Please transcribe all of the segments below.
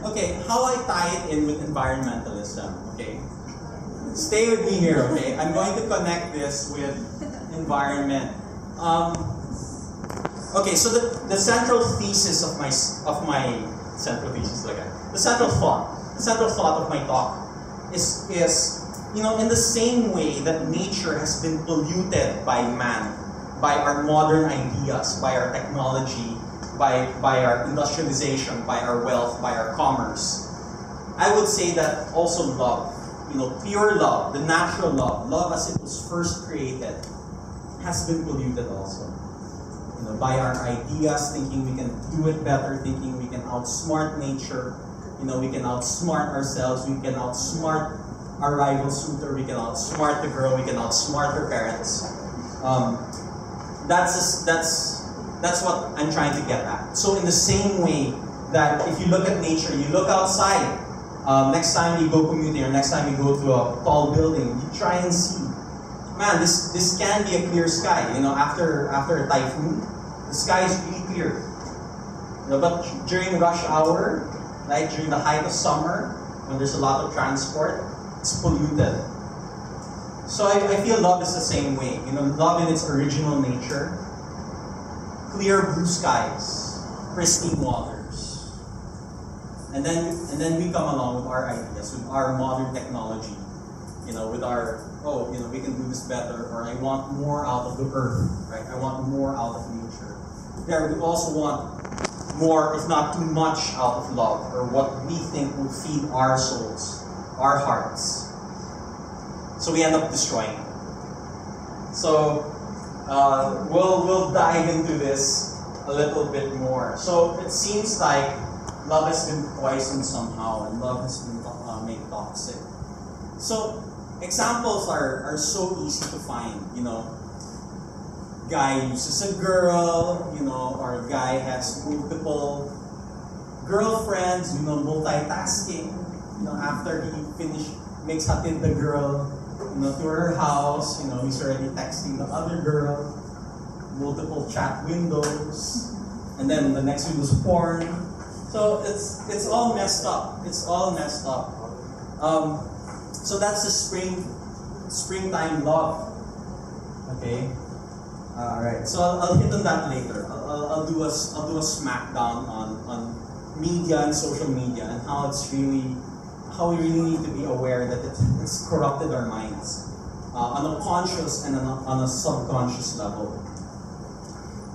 Okay, how I tie it in with environmentalism, okay? Stay with me here, okay? I'm going to connect this with environment. Okay, so the central thesis of my central thesis, okay, the central thought of my talk is in the same way that nature has been polluted by man, by our modern ideas, by our technology, by our industrialization, by our wealth, by our commerce. I would say that also love, pure love, the natural love as it was first created, has been polluted also. By our ideas, thinking we can do it better, thinking we can outsmart nature, we can outsmart ourselves, we can outsmart our rival suitor, we can outsmart the girl, we can outsmart her parents. That's what I'm trying to get at. So in the same way that if you look at nature, you look outside, next time you go commuting or next time you go to a tall building, you try and see, man, this can be a clear sky. After a typhoon, the sky is really clear. But during rush hour, like during the height of summer, when there's a lot of transport, it's polluted. So I feel love is the same way. Love in its original nature. Clear blue skies, pristine waters. And then we come along with our ideas, with our modern technology, with our, we can do this better, or I want more out of the earth, right? I want more out of nature. There, we also want more, if not too much, out of love, or what we think will feed our souls, our hearts. So we end up destroying it. So we'll dive into this a little bit more. So it seems like love has been poisoned somehow, and love has been made toxic. So examples are so easy to find. Guy uses a girl, or a guy has multiple girlfriends, multitasking. After he makes hatid the girl, to her house, he's already texting the other girl, multiple chat windows, and then the next window's porn. So it's all messed up. It's all messed up. So that's the springtime love. Okay. All right. So I'll hit on that later. I'll do a smackdown on media and social media and how we really need to be aware that it's corrupted our minds on a conscious and on a subconscious level.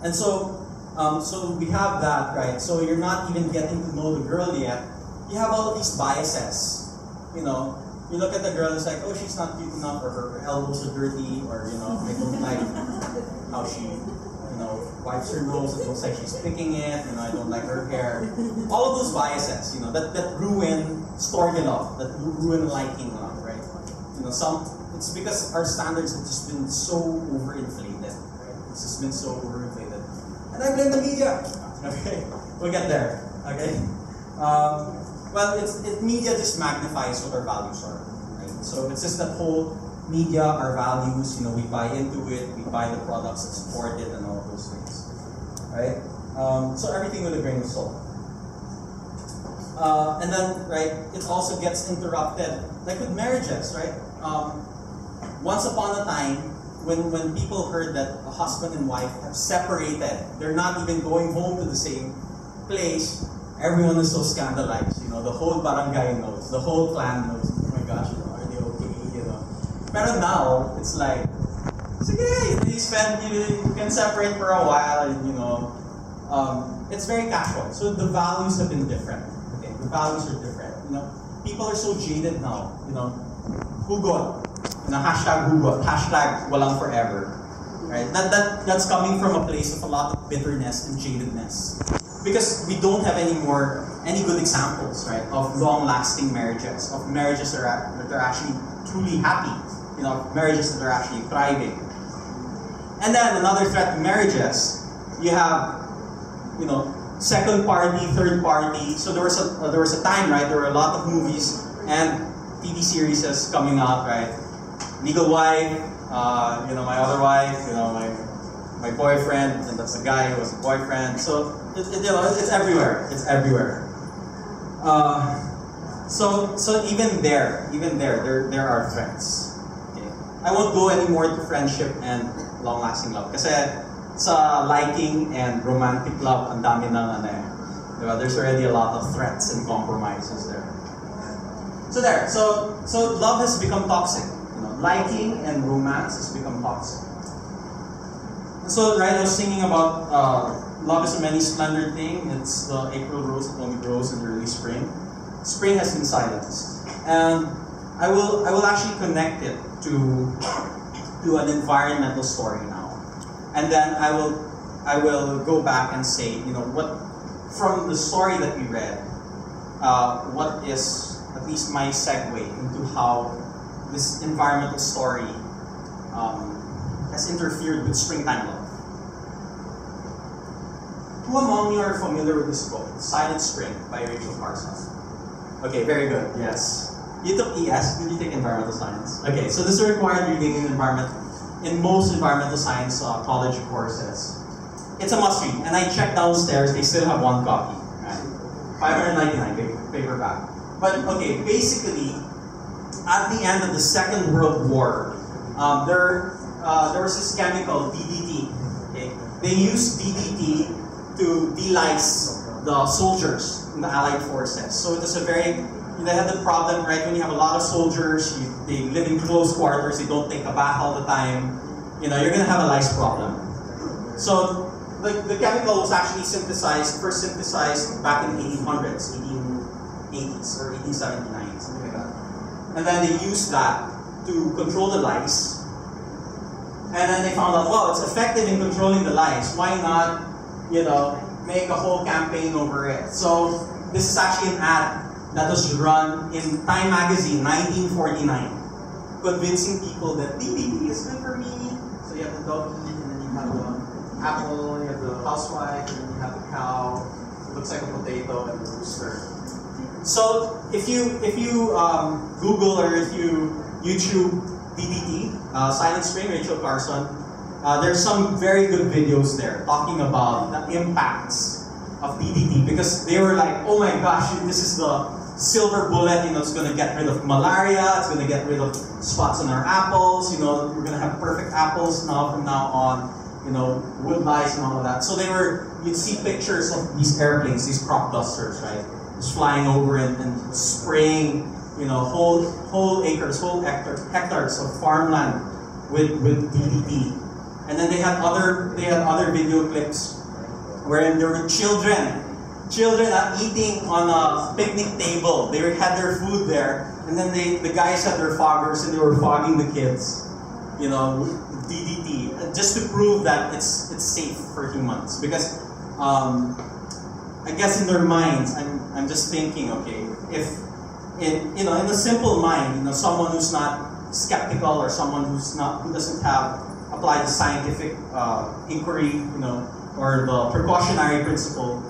And so we have that, right? So you're not even getting to know the girl yet. You have all of these biases. You look at the girl and it's like, oh, she's not cute enough, or her elbows are dirty, or I don't like how she wipes her nose, it looks like she's picking it, I don't like her hair. All of those biases, that ruin story love, that ruin liking love, right? It's because our standards have just been so overinflated, right? It's just been so overinflated. And I blame the media. Okay, we'll get there. Okay. Media just magnifies what our values are, right? So it's just that whole media, our values, we buy into it, we buy the products that support it and all of those things, right? So everything with a grain of salt. And then, right, it also gets interrupted, like with marriages, right? Once upon a time, when people heard that a husband and wife have separated, they're not even going home to the same place, everyone is so scandalized. The whole barangay knows, the whole clan knows. Oh my gosh, are they okay? But now it's like, you can separate for a while, and it's very casual. So the values have been different. Okay, the values are different. People are so jaded now. Hugot, hashtag hugot, hashtag walang forever. Right? That's coming from a place of a lot of bitterness and jadedness. Because we don't have any good examples, right, of long-lasting marriages, of marriages that are actually truly happy, marriages that are actually thriving. And then another threat to marriages, you have, second party, third party. So there was a time, right, there were a lot of movies and TV series coming out, right? Legal Wife, my other wife, my boyfriend, and that's a guy who was a boyfriend. So it's everywhere. It's everywhere. So even there are threats. Okay? I won't go anymore to friendship and long-lasting love. Kasi sa liking and romantic love, ang dami ng ano eh. Diba? There's already a lot of threats and compromises there. So love has become toxic. You know, liking and romance has become toxic. So right, I was thinking about love is a many splendor thing. It's the April rose that only grows in the early spring. Spring has been silenced, and I will actually connect it to an environmental story now, and then I will go back and say, you know, what from the story that we read, what is at least my segue into how this environmental story has interfered with springtime love. Who among you are familiar with this book, Silent Spring by Rachel Carson? Okay, very good, yes. You took ES, did you take environmental science? Okay, so this is a required reading in most environmental science college courses. It's a must read, and I checked downstairs, they still have one copy. Right? $599 paperback. But okay, basically, at the end of the Second World War, there was this chemical, DDT. Okay? They used DDT to de-lice the soldiers in the Allied forces. So it was they had the problem, right, when you have a lot of soldiers, they live in close quarters, they don't take a bath all the time, you know, you're gonna have a lice problem. So the chemical was actually first synthesized back in the 1800s, 1880s or 1879, something like that. And then they used that to control the lice. And then they found out, well, it's effective in controlling the lice. Why not, you know, make a whole campaign over it? So this is actually an ad that was run in Time magazine, 1949, convincing people that DDT is good for me. So you have the doggy, and then you have the apple, you have the housewife, and then you have the cow. It looks like a potato and the rooster. So if you Google or if you YouTube DDT, Silent Spring, Rachel Carson, there's some very good videos there talking about the impacts of DDT, because they were like, oh my gosh, this is the silver bullet, you know, it's going to get rid of malaria, it's going to get rid of spots on our apples, you know, we're going to have perfect apples from now on, you know, wood lice and all of that. So you'd see pictures of these airplanes, these crop dusters, right, just flying over and spraying, you know, whole acres, whole hectares of farmland with DDT. And then they had other video clips wherein there were children eating on a picnic table. They had their food there, and then the guys had their foggers and they were fogging the kids, you know, with DDT, just to prove that it's safe for humans. Because I guess in their minds, I'm just thinking, okay, if in a simple mind, you know, someone who's not skeptical or someone who doesn't have applied the scientific inquiry, you know, or the precautionary principle,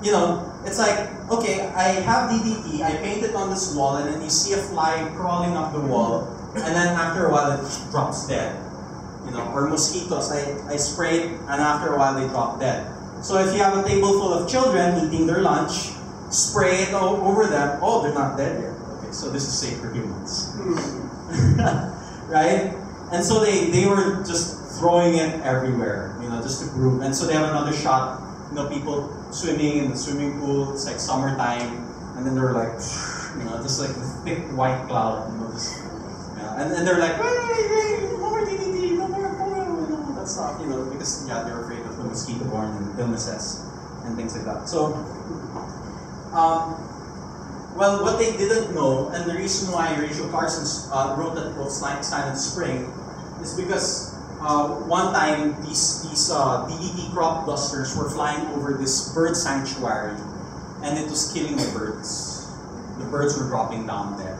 you know, it's like, okay, I have DDT, I paint it on this wall, and then you see a fly crawling up the wall, and then after a while it drops dead. You know, or mosquitoes, I spray it, and after a while they drop dead. So if you have a table full of children eating their lunch, spray it over them, oh, they're not dead yet. Okay, so this is safe for humans. Right? And so they were just throwing it everywhere, you know, just to prove. And so they have another shot, you know, people swimming in the swimming pool, it's like summertime, and then they're like, you know, just like this thick white cloud, you know, just, and they're like, wait, no more DDT, no more polio, no, that's not, you know, because, yeah, they're afraid of the mosquito-borne illnesses and things like that. So, well, what they didn't know, and the reason why Rachel Carson wrote that book, Silent Spring, is because one time these DDT crop dusters were flying over this bird sanctuary, and it was killing the birds. The birds were dropping down there.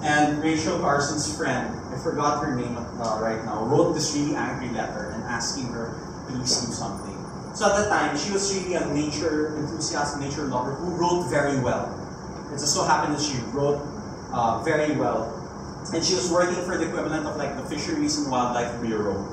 And Rachel Carson's friend, I forgot her name right now, wrote this really angry letter and asking her, please do something. So at the time, she was really a nature enthusiast, nature lover, who wrote very well. It just so happened that she wrote very well. And she was working for the equivalent of like the Fisheries and Wildlife Bureau.